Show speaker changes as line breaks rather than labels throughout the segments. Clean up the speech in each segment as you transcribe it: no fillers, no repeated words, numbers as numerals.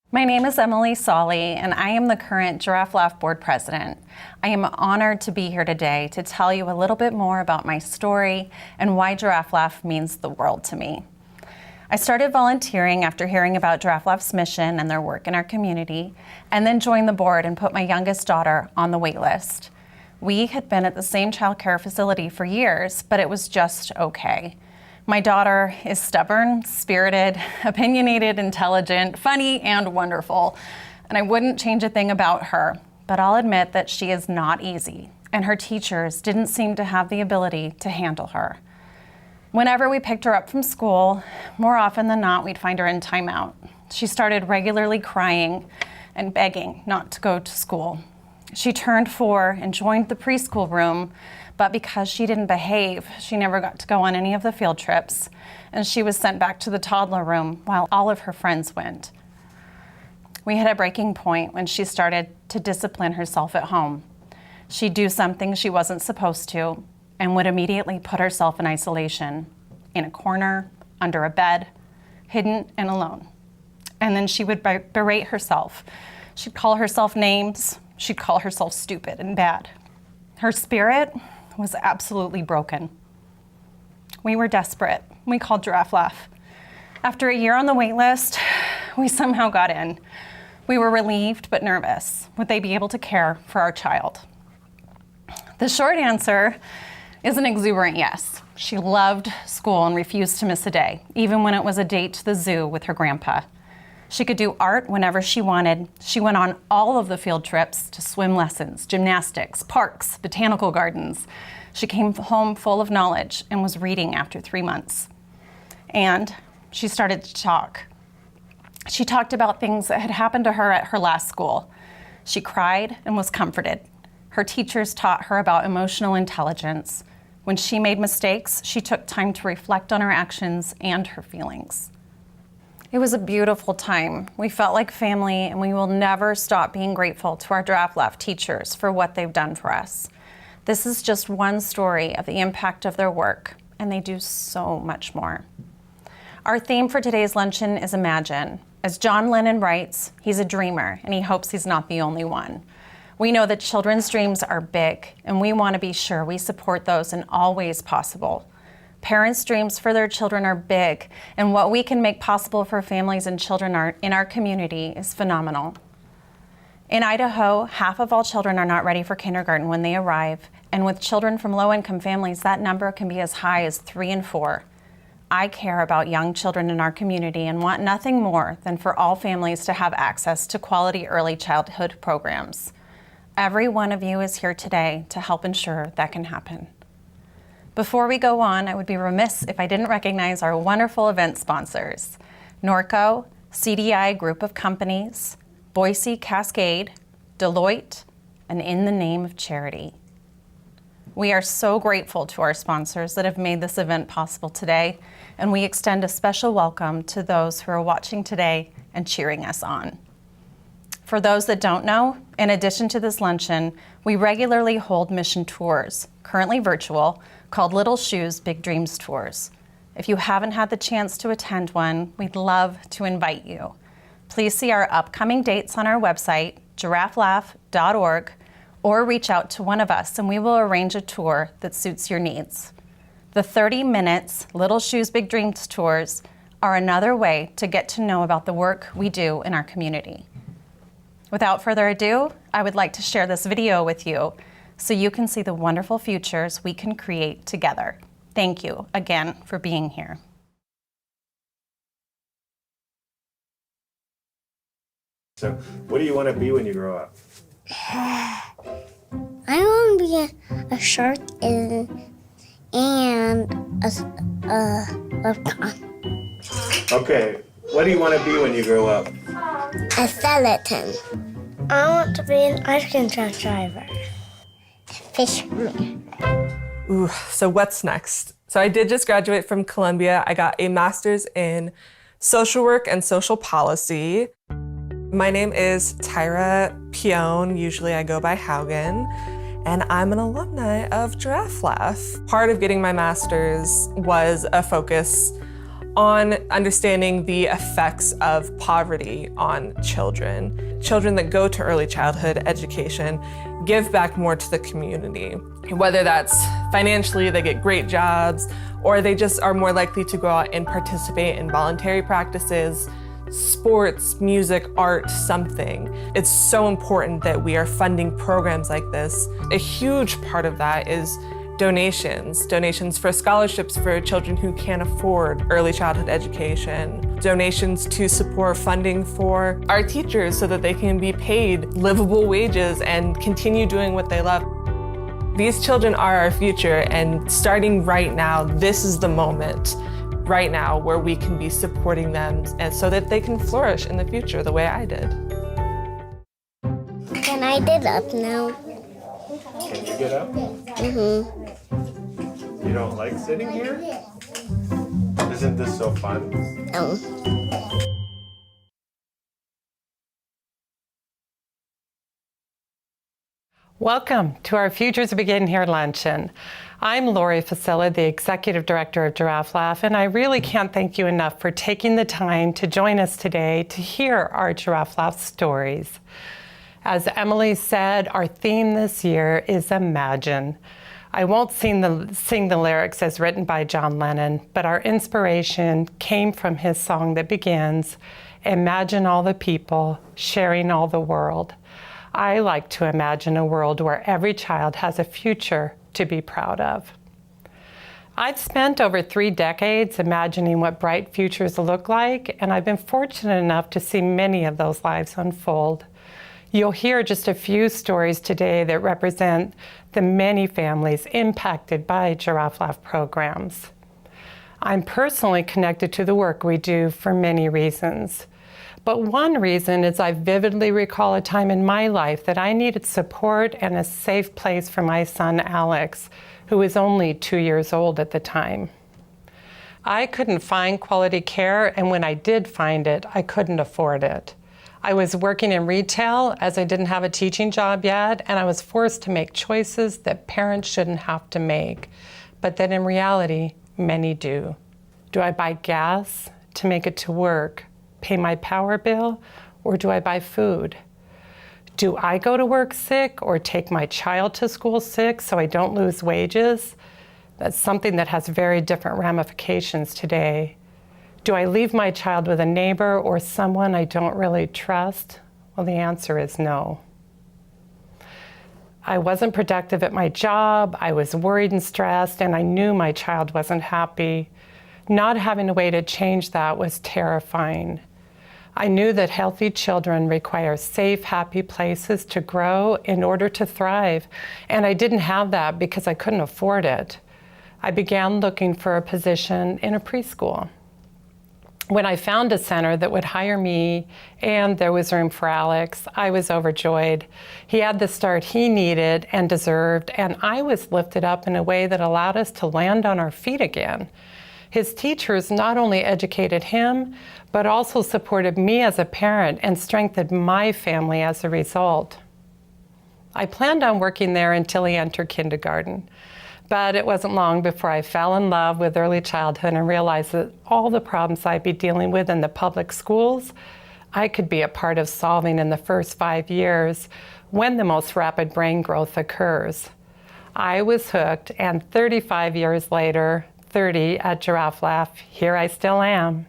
My name is Emily Solly, and I am the current Giraffe Laugh Board President. I am honored to be here today to tell you a little bit more about my story and why Giraffe Laugh means the world to me. I started volunteering after hearing about Giraffe Laugh's mission and their work in our community, and then joined the board and put my youngest daughter on the wait list. We had been at the same child care facility for years, but it was just okay. My daughter is stubborn, spirited, opinionated, intelligent, funny, and wonderful. And I wouldn't change a thing about her, but I'll admit that she is not easy, and her teachers didn't seem to have the ability to handle her. Whenever we picked her up from school, more often than not, we'd find her in timeout. She started regularly crying and begging not to go to school. She turned 4 and joined the preschool room, but because she didn't behave, she never got to go on any of the field trips, and she was sent back to the toddler room while all of her friends went. We had a breaking point when she started to discipline herself at home. She'd do something she wasn't supposed to and would immediately put herself in isolation, in a corner, under a bed, hidden and alone. And then she would berate herself. She'd call herself names. She'd call herself stupid and bad. Her spirit was absolutely broken. We were desperate. We called Giraffe Laugh. After a year on the wait list, we somehow got in. We were relieved but nervous. Would they be able to care for our child? The short answer is an exuberant yes. She loved school and refused to miss a day, even when it was a date to the zoo with her grandpa. She could do art whenever she wanted. She went on all of the field trips to swim lessons, gymnastics, parks, botanical gardens. She came home full of knowledge and was reading after 3 months. And she started to talk. She talked about things that had happened to her at her last school. She cried and was comforted. Her teachers taught her about emotional intelligence. When she made mistakes, she took time to reflect on her actions and her feelings. It was a beautiful time. We felt like family, and we will never stop being grateful to our Giraffe Laugh teachers for what they've done for us. This is just one story of the impact of their work, and they do so much more. Our theme for today's luncheon is Imagine. As John Lennon writes, he's a dreamer, and he hopes he's not the only one. We know that children's dreams are big, and we want to be sure we support those in all ways possible. Parents' dreams for their children are big, and what we can make possible for families and children in our community is phenomenal. In Idaho, half of all children are not ready for kindergarten when they arrive, and with children from low-income families, that number can be as high as 3 and 4. I care about young children in our community and want nothing more than for all families to have access to quality early childhood programs. Every one of you is here today to help ensure that can happen. Before we go on, I would be remiss if I didn't recognize our wonderful event sponsors: Norco, CDI Group of Companies, Boise Cascade, Deloitte, and In the Name of Charity. We are so grateful to our sponsors that have made this event possible today, and we extend a special welcome to those who are watching today and cheering us on. For those that don't know, in addition to this luncheon, we regularly hold mission tours, currently virtual, called Little Shoes, Big Dreams Tours. If you haven't had the chance to attend one, we'd love to invite you. Please see our upcoming dates on our website, giraffelaugh.org, or reach out to one of us and we will arrange a tour that suits your needs. The 30 minutes Little Shoes, Big Dreams tours are another way to get to know about the work we do in our community. Without further ado, I would like to share this video with you so you can see the wonderful futures we can create together. Thank you again for being here.
So, what do you want to be when you grow up?
I want to be a shark and a leprechaun.
Okay, what do you want to be when you grow up?
A skeleton. I want to be an ice cream truck driver. Fisherman.
Ooh, so what's next? So I did just graduate from Columbia. I got a master's in social work and social policy. My name is Tyra Pione. Usually I go by Haugen, and I'm an alumni of Giraffe Laugh. Part of getting my master's was a focus on understanding the effects of poverty on children. Children that go to early childhood education give back more to the community. Whether that's financially, they get great jobs, or they just are more likely to go out and participate in voluntary practices, sports, music, art, something. It's so important that we are funding programs like this. A huge part of that is donations for scholarships for children who can't afford early childhood education, donations to support funding for our teachers so that they can be paid livable wages and continue doing what they love. These children are our future, and starting right now, this is the moment right now where we can be supporting them and so that they can flourish in the future the way I did.
Can I get up now?
Can you get up?
Mm-hmm.
You don't like sitting here? Isn't this so fun?
No.
Welcome to our Futures Begin Here Luncheon. I'm Lori Facilla, the Executive Director of Giraffe Laugh, and I really can't thank you enough for taking the time to join us today to hear our Giraffe Laugh stories. As Emily said, our theme this year is Imagine. I won't sing the lyrics as written by John Lennon, but our inspiration came from his song that begins, "Imagine all the people sharing all the world." I like to imagine a world where every child has a future to be proud of. I've spent over 3 decades imagining what bright futures look like, and I've been fortunate enough to see many of those lives unfold. You'll hear just a few stories today that represent the many families impacted by Giraffe Laugh programs. I'm personally connected to the work we do for many reasons. But one reason is I vividly recall a time in my life that I needed support and a safe place for my son Alex, who was only 2 years old at the time. I couldn't find quality care, and when I did find it, I couldn't afford it. I was working in retail as I didn't have a teaching job yet, and I was forced to make choices that parents shouldn't have to make, but that in reality, many do. Do I buy gas to make it to work, pay my power bill, or do I buy food? Do I go to work sick or take my child to school sick so I don't lose wages? That's something that has very different ramifications today. Do I leave my child with a neighbor or someone I don't really trust? Well, the answer is no. I wasn't productive at my job, I was worried and stressed, and I knew my child wasn't happy. Not having a way to change that was terrifying. I knew that healthy children require safe, happy places to grow in order to thrive, and I didn't have that because I couldn't afford it. I began looking for a position in a preschool. When I found a center that would hire me and there was room for Alex, I was overjoyed. He had the start he needed and deserved, and I was lifted up in a way that allowed us to land on our feet again. His teachers not only educated him, but also supported me as a parent and strengthened my family as a result. I planned on working there until he entered kindergarten. But it wasn't long before I fell in love with early childhood and realized that all the problems I'd be dealing with in the public schools, I could be a part of solving in the first 5 years when the most rapid brain growth occurs. I was hooked, and 35 years later, 30 at Giraffe Laugh, here I still am.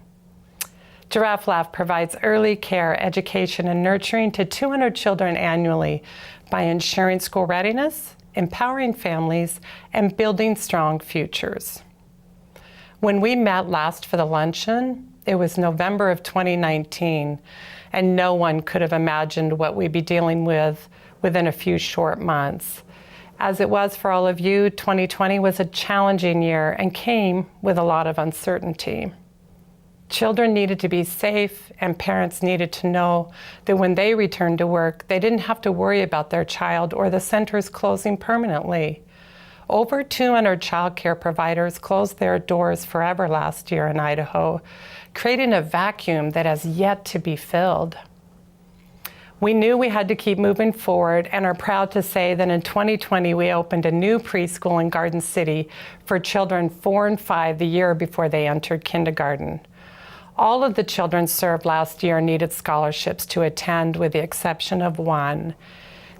Giraffe Laugh provides early care, education, and nurturing to 200 children annually by ensuring school readiness, empowering families, and building strong futures. When we met last for the luncheon, it was November of 2019, and no one could have imagined what we'd be dealing with within a few short months. As it was for all of you, 2020 was a challenging year and came with a lot of uncertainty. Children needed to be safe, and parents needed to know that when they returned to work, they didn't have to worry about their child or the centers closing permanently. Over 200 child care providers closed their doors forever last year in Idaho, creating a vacuum that has yet to be filled. We knew we had to keep moving forward and are proud to say that in 2020 we opened a new preschool in Garden City for children 4 and 5 the year before they entered kindergarten. All of the children served last year needed scholarships to attend, with the exception of one.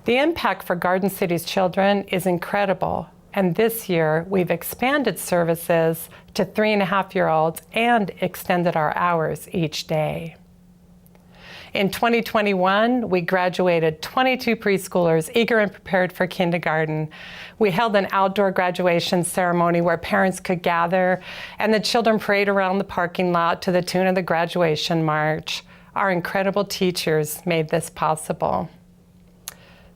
The impact for Garden City's children is incredible, and this year we've expanded services to 3.5-year-olds and extended our hours each day. In 2021, we graduated 22 preschoolers eager and prepared for kindergarten. We held an outdoor graduation ceremony where parents could gather and the children parade around the parking lot to the tune of the graduation march. Our incredible teachers made this possible.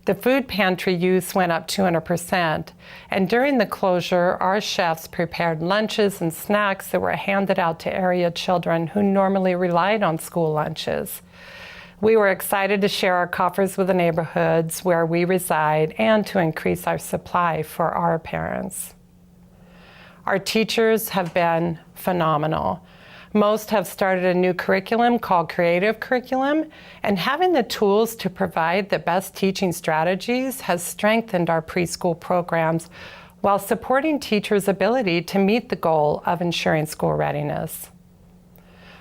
The food pantry use went up 200%, and during the closure, our chefs prepared lunches and snacks that were handed out to area children who normally relied on school lunches. We were excited to share our coffers with the neighborhoods where we reside and to increase our supply for our parents. Our teachers have been phenomenal. Most have started a new curriculum called Creative Curriculum, and having the tools to provide the best teaching strategies has strengthened our preschool programs while supporting teachers' ability to meet the goal of ensuring school readiness.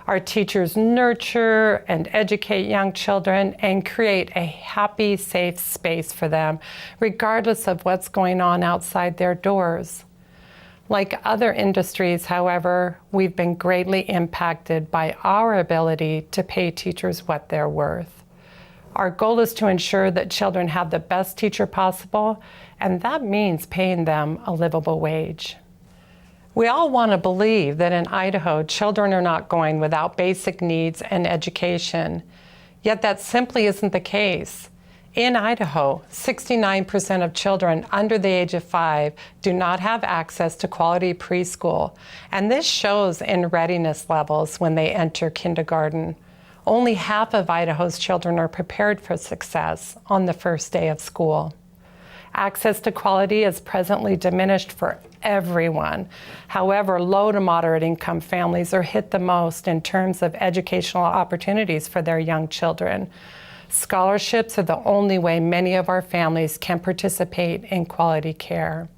Our teachers nurture and educate young children and create a happy, safe space for them, regardless of what's going on outside their doors. Like other industries, however, we've been greatly impacted by our ability to pay teachers what they're worth. Our goal is to ensure that children have the best teacher possible, and that means paying them a livable wage. We all want to believe that in Idaho, children are not going without basic needs and education, yet that simply isn't the case. In Idaho, 69% of children under the age of 5 do not have access to quality preschool, and this shows in readiness levels when they enter kindergarten. Only half of Idaho's children are prepared for success on the first day of school. Access to quality is presently diminished for everyone. However, low to moderate income families are hit the most in terms of educational opportunities for their young children. Scholarships are the only way many of our families can participate in quality care.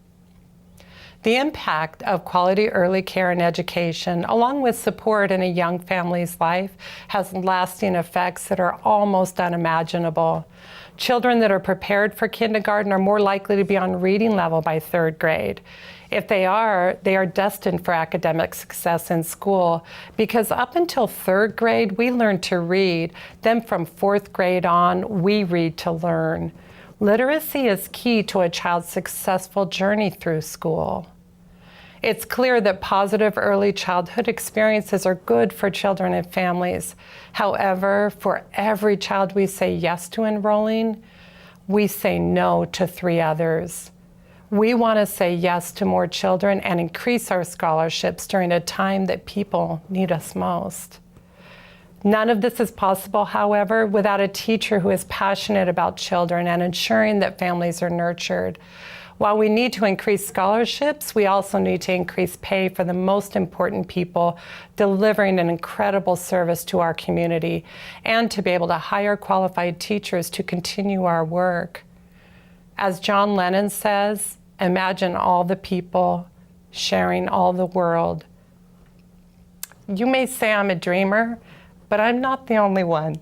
The impact of quality early care and education, along with support in a young family's life, has lasting effects that are almost unimaginable. Children that are prepared for kindergarten are more likely to be on reading level by 3rd grade. If they are destined for academic success in school, because up until 3rd grade, we learn to read. Then from 4th grade on, we read to learn. Literacy is key to a child's successful journey through school. It's clear that positive early childhood experiences are good for children and families. However, for every child we say yes to enrolling, we say no to 3 others. We want to say yes to more children and increase our scholarships during a time that people need us most. None of this is possible, however, without a teacher who is passionate about children and ensuring that families are nurtured. While we need to increase scholarships, we also need to increase pay for the most important people delivering an incredible service to our community, and to be able to hire qualified teachers to continue our work. As John Lennon says, imagine all the people sharing all the world. You may say I'm a dreamer, but I'm not the only one.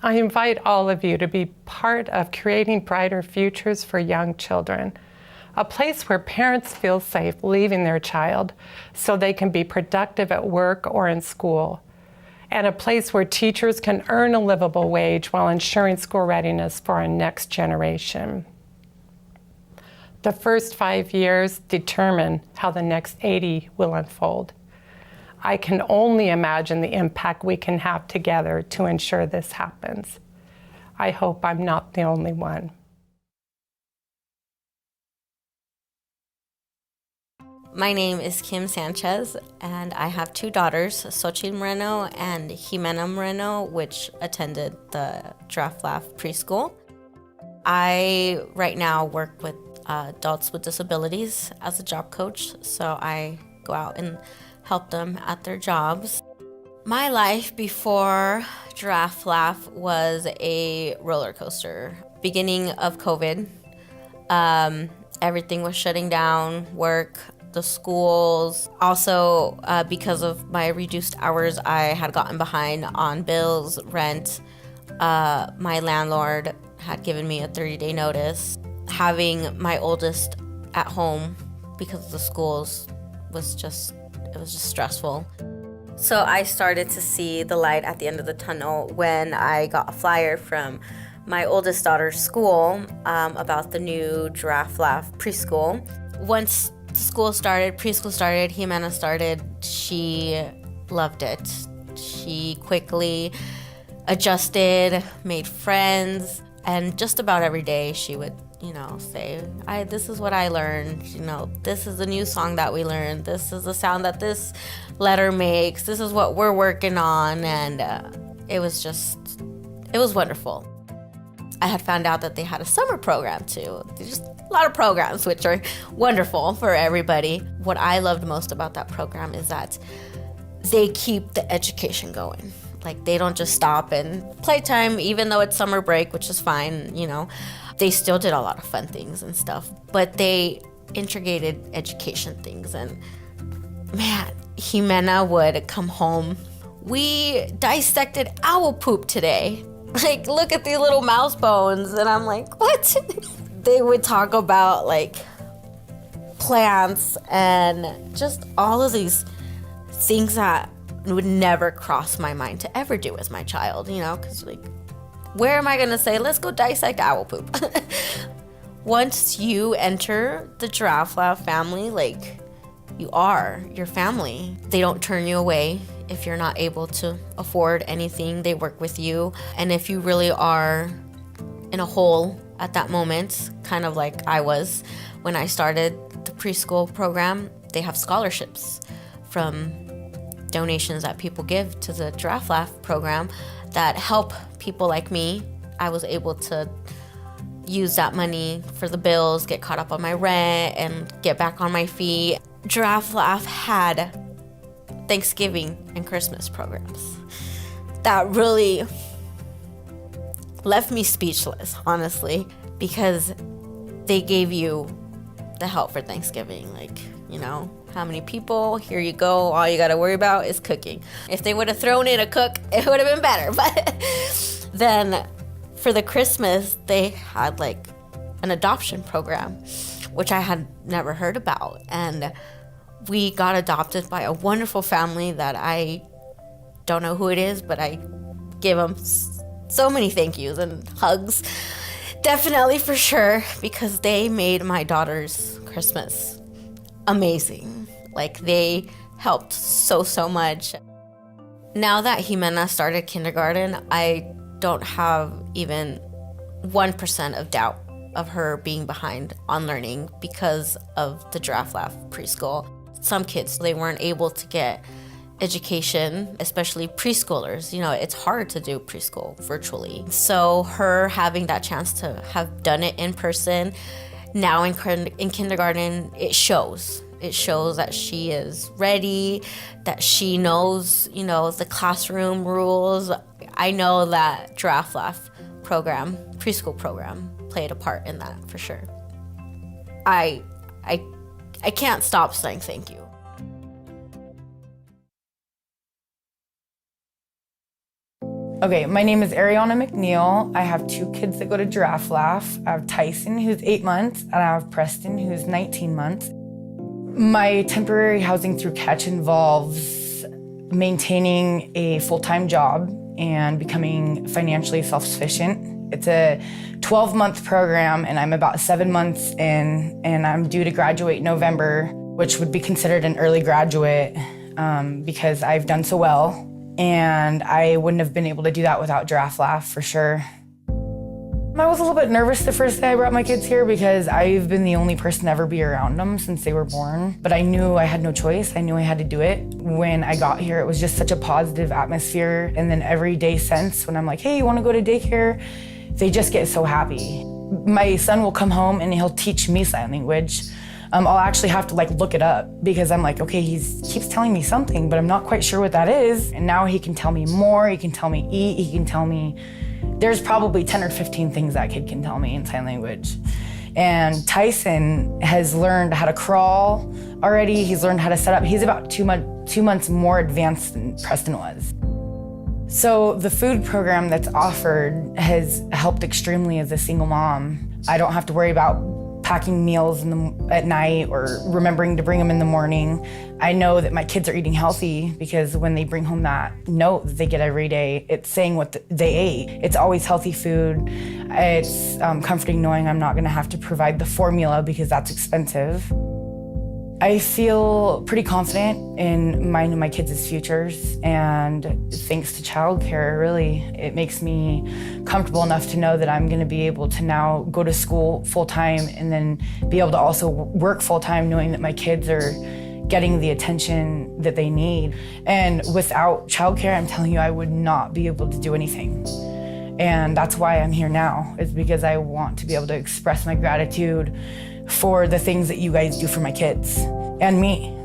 I invite all of you to be part of creating brighter futures for young children, a place where parents feel safe leaving their child so they can be productive at work or in school, and a place where teachers can earn a livable wage while ensuring school readiness for our next generation. The first 5 years determine how the next 80 will unfold. I can only imagine the impact we can have together to ensure this happens. I hope I'm not the only one.
My name is Kim Sanchez, and I have 2 daughters, Xochitl Moreno and Jimena Moreno, which attended the Giraffe Laugh preschool. I right now work with adults with disabilities as a job coach, so I go out and help them at their jobs. My life before Giraffe Laugh was a roller coaster. Beginning of COVID, everything was shutting down, work, the schools. Also, because of my reduced hours, I had gotten behind on bills, rent. My landlord had given me a 30-day notice. Having my oldest at home because of the schools was just stressful. So I started to see the light at the end of the tunnel when I got a flyer from my oldest daughter's school about the new Giraffe Laugh preschool. Once preschool started, Jimena started, she loved it. She quickly adjusted, made friends, and just about every day she would say, this is what I learned, this is the new song that we learned, this is the sound that this letter makes, this is what we're working on, and it was wonderful. I had found out that they had a summer program too. There's just a lot of programs which are wonderful for everybody. What I loved most about that program is that they keep the education going. Like, they don't just stop and playtime, even though it's summer break, which is fine, They still did a lot of fun things and stuff, but they integrated education things. And man, Jimena would come home. We dissected owl poop today. Like, look at these little mouse bones. And I'm like, what? They would talk about like plants and just all of these things that would never cross my mind to ever do as my child, because like, where am I gonna say, let's go dissect owl poop? Once you enter the Giraffe Laugh family, like, you are your family. They don't turn you away if you're not able to afford anything. They work with you. And if you really are in a hole at that moment, kind of like I was when I started the preschool program, they have scholarships from donations that people give to the Giraffe Laugh program that help people like me. I was able to use that money for the bills, get caught up on my rent, and get back on my feet. Giraffe Laugh had Thanksgiving and Christmas programs that really left me speechless, honestly, because they gave you the help for Thanksgiving. Like, how many people, here you go, all you gotta worry about is cooking. If they would have thrown in a cook, it would have been better. But then for the Christmas, they had like an adoption program, which I had never heard about. And we got adopted by a wonderful family that I don't know who it is, but I give them so many thank yous and hugs. Definitely, for sure, because they made my daughter's Christmas amazing. Like, they helped so much. Now that Jimena started kindergarten, I don't have even 1% of doubt of her being behind on learning because of the Giraffe Laugh preschool. Some kids, they weren't able to get education, especially preschoolers. It's hard to do preschool virtually. So her having that chance to have done it in person, now in kindergarten, it shows. It shows that she is ready, that she knows, the classroom rules. I know that Giraffe Laugh program, preschool program, played a part in that for sure. I can't stop saying thank you.
Okay, my name is Ariana Mcneil. I have 2 kids that go to Giraffe Laugh. I have Tyson, who's 8 months, and I have Preston, who's 19 months. My temporary housing through Catch involves maintaining a full-time job and becoming financially self-sufficient. It's a 12-month program, and I'm about 7 months in, and I'm due to graduate in November, which would be considered an early graduate because I've done so well. And I wouldn't have been able to do that without Giraffe Laugh, for sure. I was a little bit nervous the first day I brought my kids here because I've been the only person to ever be around them since they were born. But I knew I had no choice. I knew I had to do it. When I got here, it was just such a positive atmosphere. And then every day since, when I'm like, hey, you want to go to daycare? They just get so happy. My son will come home and he'll teach me sign language. I'll actually have to like look it up because I'm like, okay, he keeps telling me something, but I'm not quite sure what that is. And now he can tell me more, he can tell me eat, he can tell me, there's probably 10 or 15 things that kid can tell me in sign language. And Tyson has learned how to crawl already. He's learned how to set up. He's about 2 months more advanced than Preston was. So the food program that's offered has helped extremely as a single mom. I don't have to worry about packing meals at night or remembering to bring them in the morning. I know that my kids are eating healthy because when they bring home that note that they get every day, it's saying what they ate. It's always healthy food. It's comforting knowing I'm not gonna have to provide the formula because that's expensive. I feel pretty confident in mine and my kids' futures, and thanks to childcare, really, it makes me comfortable enough to know that I'm gonna be able to now go to school full-time and then be able to also work full-time knowing that my kids are getting the attention that they need. And without childcare, I'm telling you, I would not be able to do anything. And that's why I'm here now, is because I want to be able to express my gratitude for the things that you guys do for my kids and me,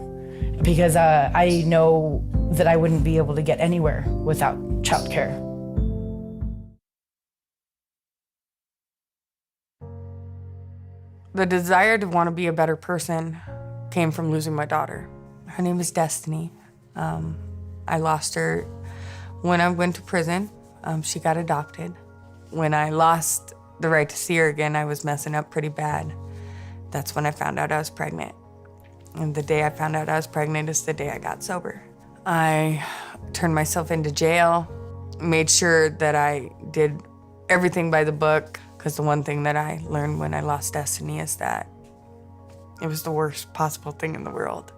because I know that I wouldn't be able to get anywhere without childcare.
The desire to want to be a better person came from losing my daughter. Her name is Destiny. I lost her when I went to prison. She got adopted. When I lost the right to see her again, I was messing up pretty bad. That's when I found out I was pregnant. And the day I found out I was pregnant is the day I got sober. I turned myself into jail, made sure that I did everything by the book, because the one thing that I learned when I lost Destiny is that it was the worst possible thing in the world.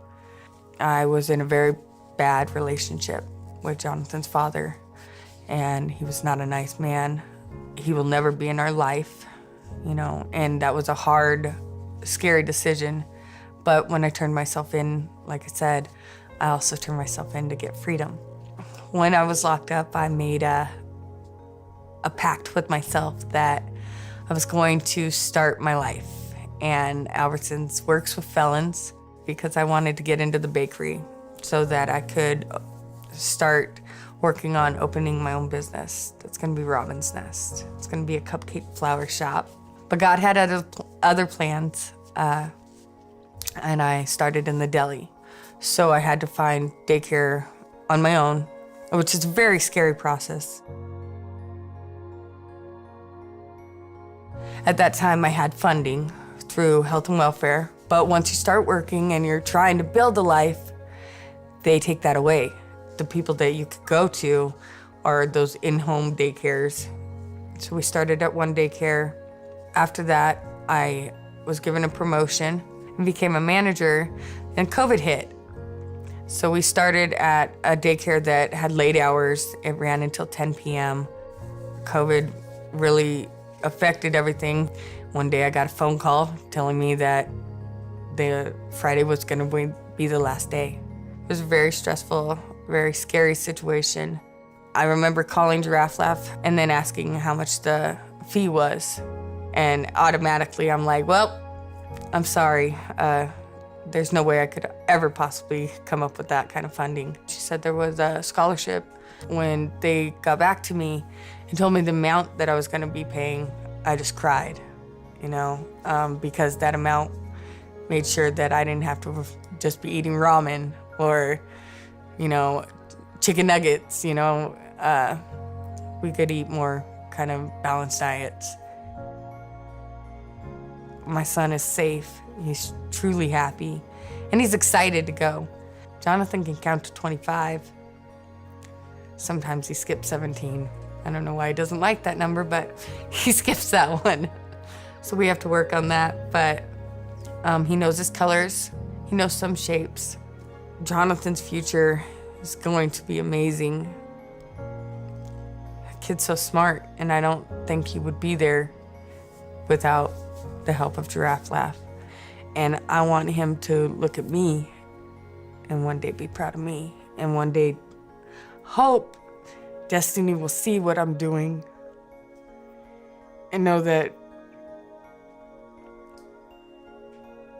I was in a very bad relationship with Jonathan's father, and he was not a nice man. He will never be in our life, you know, and that was a hard, scary decision. But when I turned myself in, like I said, I also turned myself in to get freedom. When I was locked up, I made a pact with myself that I was going to start my life. And Albertsons works with felons because I wanted to get into the bakery so that I could start working on opening my own business. That's gonna be Robin's Nest. It's gonna be a cupcake flower shop. But God had other plans, and I started in the deli. So I had to find daycare on my own, which is a very scary process. At that time, I had funding through health and welfare, but once you start working and you're trying to build a life, they take that away. The people that you could go to are those in-home daycares. So we started at one daycare. After that, I was given a promotion and became a manager, and COVID hit. So we started at a daycare that had late hours. It ran until 10 p.m. COVID really affected everything. One day I got a phone call telling me that the Friday was gonna be the last day. It was a very stressful, very scary situation. I remember calling Giraffe Laugh and then asking how much the fee was. And automatically I'm like, well, I'm sorry. There's no way I could ever possibly come up with that kind of funding. She said there was a scholarship. When they got back to me and told me the amount that I was gonna be paying, I just cried, you know, because that amount made sure that I didn't have to just be eating ramen or, you know, chicken nuggets, you know. We could eat more kind of balanced diets. My son is safe, he's truly happy, and he's excited to go. Jonathan can count to 25. Sometimes he skips 17. I don't know why he doesn't like that number, but he skips that one. So we have to work on that, but he knows his colors, he knows some shapes. Jonathan's future is going to be amazing. That kid's so smart, and I don't think he would be there without the help of Giraffe Laugh. And I want him to look at me and one day be proud of me, and one day hope Destiny will see what I'm doing and know that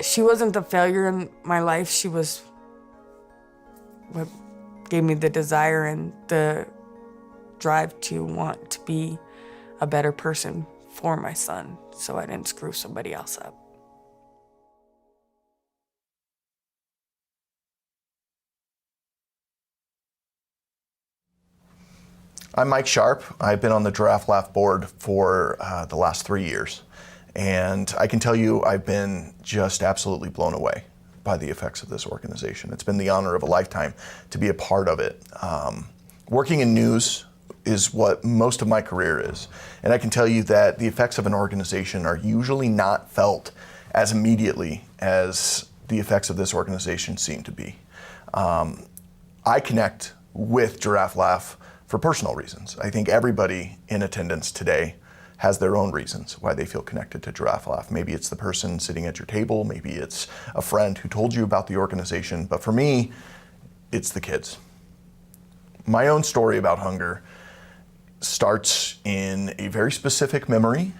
She wasn't the failure in my life. She was what gave me the desire and the drive to want to be a better person for my son, so I didn't screw somebody else up.
I'm Mike Sharp. I've been on the Giraffe Laugh board for the last 3 years. And I can tell you I've been just absolutely blown away by the effects of this organization. It's been the honor of a lifetime to be a part of it. Working in news is what most of my career is. And I can tell you that the effects of an organization are usually not felt as immediately as the effects of this organization seem to be. I connect with Giraffe Laugh for personal reasons. I think everybody in attendance today has their own reasons why they feel connected to Giraffe Laugh. Maybe it's the person sitting at your table, maybe it's a friend who told you about the organization, but for me, it's the kids. My own story about hunger starts in a very specific memory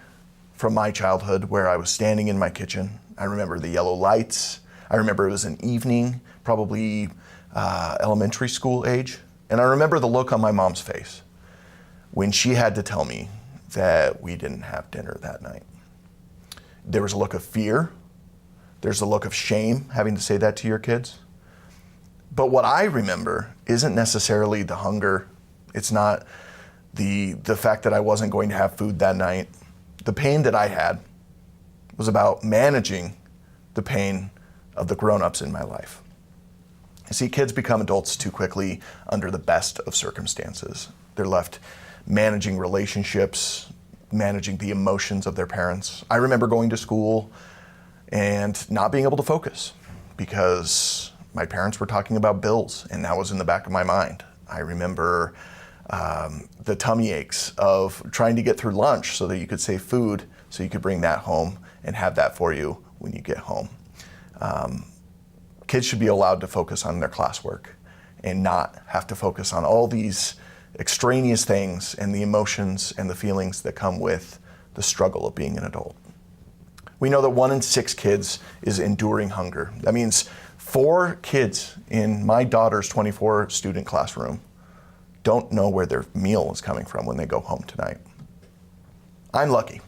from my childhood where I was standing in my kitchen. I remember the yellow lights. I remember it was an evening, probably elementary school age. And I remember the look on my mom's face when she had to tell me that we didn't have dinner that night. There was a look of fear. There's a look of shame having to say that to your kids. But what I remember isn't necessarily the hunger. It's not the fact that I wasn't going to have food that night. The pain that I had was about managing the pain of the grown-ups in my life. You see, kids become adults too quickly under the best of circumstances. They're left managing relationships, managing the emotions of their parents. I remember going to school and not being able to focus because my parents were talking about bills and that was in the back of my mind. I remember the tummy aches of trying to get through lunch so that you could save food so you could bring that home and have that for you when you get home. Kids should be allowed to focus on their classwork and not have to focus on all these extraneous things and the emotions and the feelings that come with the struggle of being an adult. We know that 1 in 6 kids is enduring hunger. That means 4 kids in my daughter's 24 student classroom don't know where their meal is coming from when they go home tonight. I'm lucky.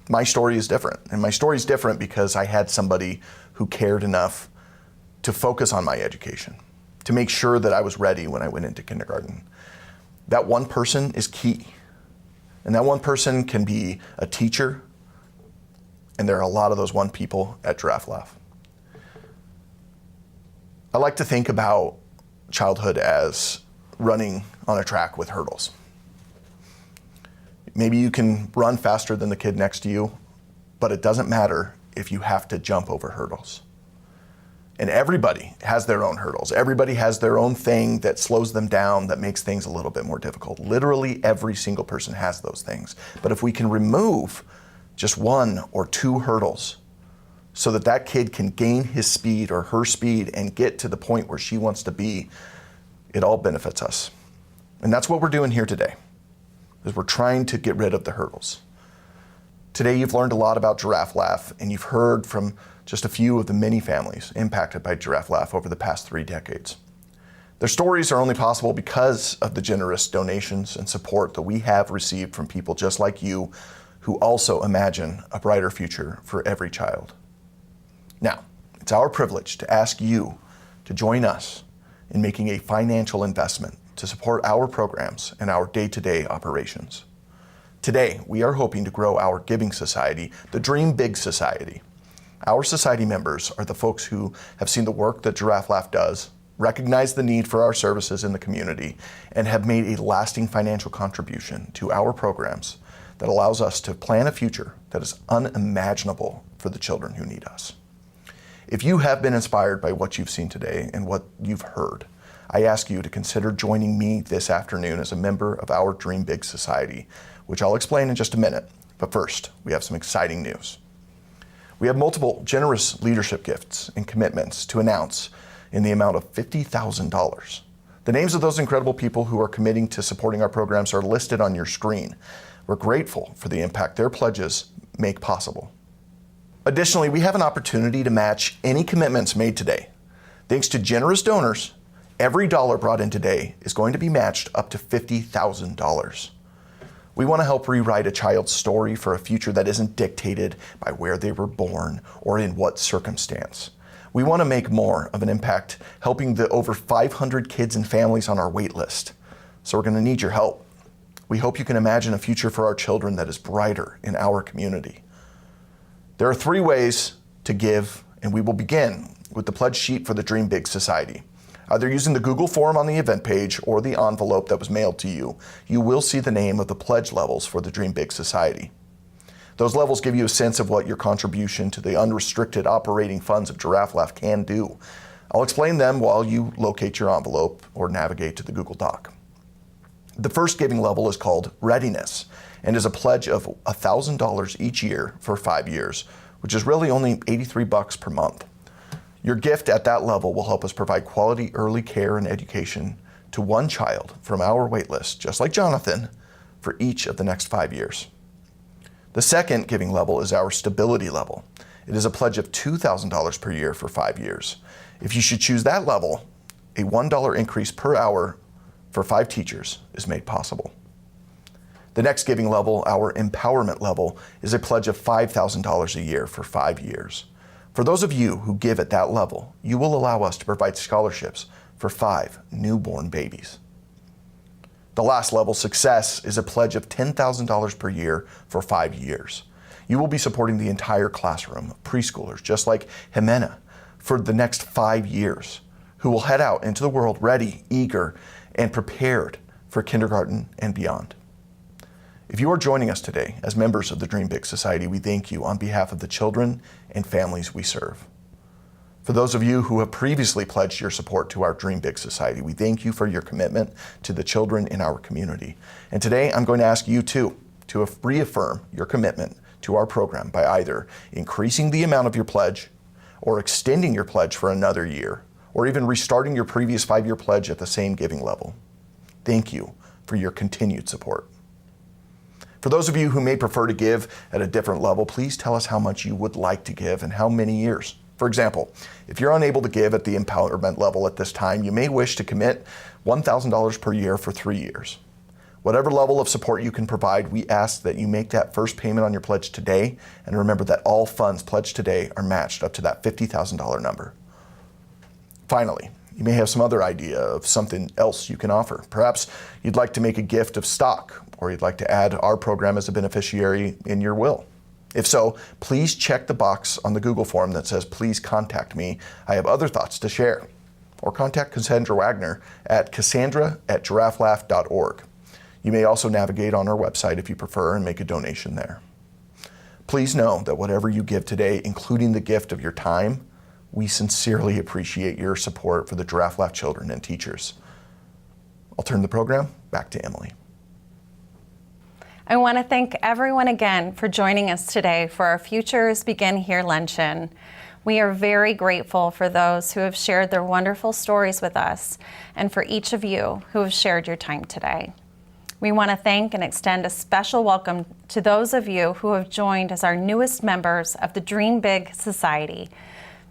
My story is different, and my story is different because I had somebody who cared enough to focus on my education, to make sure that I was ready when I went into kindergarten. That one person is key. And that one person can be a teacher, and there are a lot of those one people at Giraffe Laugh. I like to think about childhood as running on a track with hurdles. Maybe you can run faster than the kid next to you, but it doesn't matter if you have to jump over hurdles. And everybody has their own hurdles. Everybody has their own thing that slows them down, that makes things a little bit more difficult. Literally every single person has those things. But if we can remove just 1 or 2 hurdles so that that kid can gain his speed or her speed and get to the point where she wants to be, it all benefits us. And that's what we're doing here today, is we're trying to get rid of the hurdles. Today you've learned a lot about Giraffe Laugh, and you've heard from just a few of the many families impacted by Giraffe Laugh over the past 3 decades. Their stories are only possible because of the generous donations and support that we have received from people just like you who also imagine a brighter future for every child. Now, it's our privilege to ask you to join us in making a financial investment to support our programs and our day-to-day operations. Today, we are hoping to grow our giving society, the Dream Big Society. Our society members are the folks who have seen the work that Giraffe Laugh does, recognize the need for our services in the community, and have made a lasting financial contribution to our programs that allows us to plan a future that is unimaginable for the children who need us. If you have been inspired by what you've seen today and what you've heard, I ask you to consider joining me this afternoon as a member of our Dream Big Society, which I'll explain in just a minute. But first, we have some exciting news. We have multiple generous leadership gifts and commitments to announce in the amount of $50,000. The names of those incredible people who are committing to supporting our programs are listed on your screen. We're grateful for the impact their pledges make possible. Additionally, we have an opportunity to match any commitments made today. Thanks to generous donors, every dollar brought in today is going to be matched up to $50,000. We want to help rewrite a child's story for a future that isn't dictated by where they were born or in what circumstance. We want to make more of an impact helping the over 500 kids and families on our wait list. So we're going to need your help. We hope you can imagine a future for our children that is brighter in our community. There are 3 ways to give, and we will begin with the pledge sheet for the Dream Big Society. Either using the Google form on the event page or the envelope that was mailed to you, you will see the name of the pledge levels for the Dream Big Society. Those levels give you a sense of what your contribution to the unrestricted operating funds of Giraffe Laugh can do. I'll explain them while you locate your envelope or navigate to the Google Doc. The first giving level is called Readiness and is a pledge of $1,000 each year for 5 years, which is really only $83 per month. Your gift at that level will help us provide quality early care and education to one child from our wait list, just like Jonathan, for each of the next 5 years. The second giving level is our stability level. It is a pledge of $2,000 per year for 5 years. If you should choose that level, a $1 increase per hour for 5 teachers is made possible. The next giving level, our empowerment level, is a pledge of $5,000 a year for 5 years. For those of you who give at that level, you will allow us to provide scholarships for 5 newborn babies. The last level, Success, is a pledge of $10,000 per year for 5 years. You will be supporting the entire classroom of preschoolers, just like Jimena, for the next 5 years, who will head out into the world ready, eager, and prepared for kindergarten and beyond. If you are joining us today as members of the Dream Big Society, we thank you on behalf of the children and families we serve. For those of you who have previously pledged your support to our Dream Big Society, we thank you for your commitment to the children in our community. And today I'm going to ask you too to reaffirm your commitment to our program by either increasing the amount of your pledge or extending your pledge for another year, or even restarting your previous 5-year pledge at the same giving level. Thank you for your continued support. For those of you who may prefer to give at a different level, please tell us how much you would like to give and how many years. For example, if you're unable to give at the empowerment level at this time, you may wish to commit $1,000 per year for 3 years. Whatever level of support you can provide, we ask that you make that first payment on your pledge today, and remember that all funds pledged today are matched up to that $50,000 number. Finally, you may have some other idea of something else you can offer. Perhaps you'd like to make a gift of stock, or you'd like to add our program as a beneficiary in your will. If so, please check the box on the Google form that says, "Please contact me. I have other thoughts to share." Or contact Cassandra Wagner at cassandra@giraffelaugh.org. You may also navigate on our website if you prefer and make a donation there. Please know that whatever you give today, including the gift of your time, we sincerely appreciate your support for the Giraffe Laugh children and teachers. I'll turn the program back to Emily.
I want to thank everyone again for joining us today for our Futures Begin Here Luncheon. We are very grateful for those who have shared their wonderful stories with us and for each of you who have shared your time today. We want to thank and extend a special welcome to those of you who have joined as our newest members of the Dream Big Society.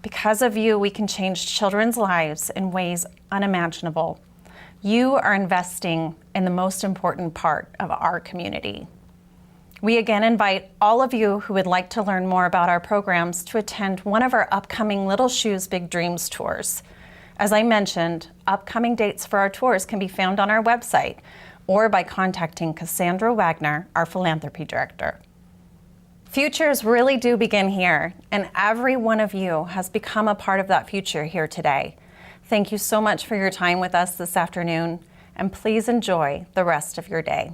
Because of you, we can change children's lives in ways unimaginable. You are investing in the most important part of our community. We again invite all of you who would like to learn more about our programs to attend one of our upcoming Little Shoes, Big Dreams tours. As I mentioned, upcoming dates for our tours can be found on our website or by contacting Cassandra Wagner, our philanthropy director. Futures really do begin here, and every one of you has become a part of that future here today. Thank you so much for your time with us this afternoon, and please enjoy the rest of your day.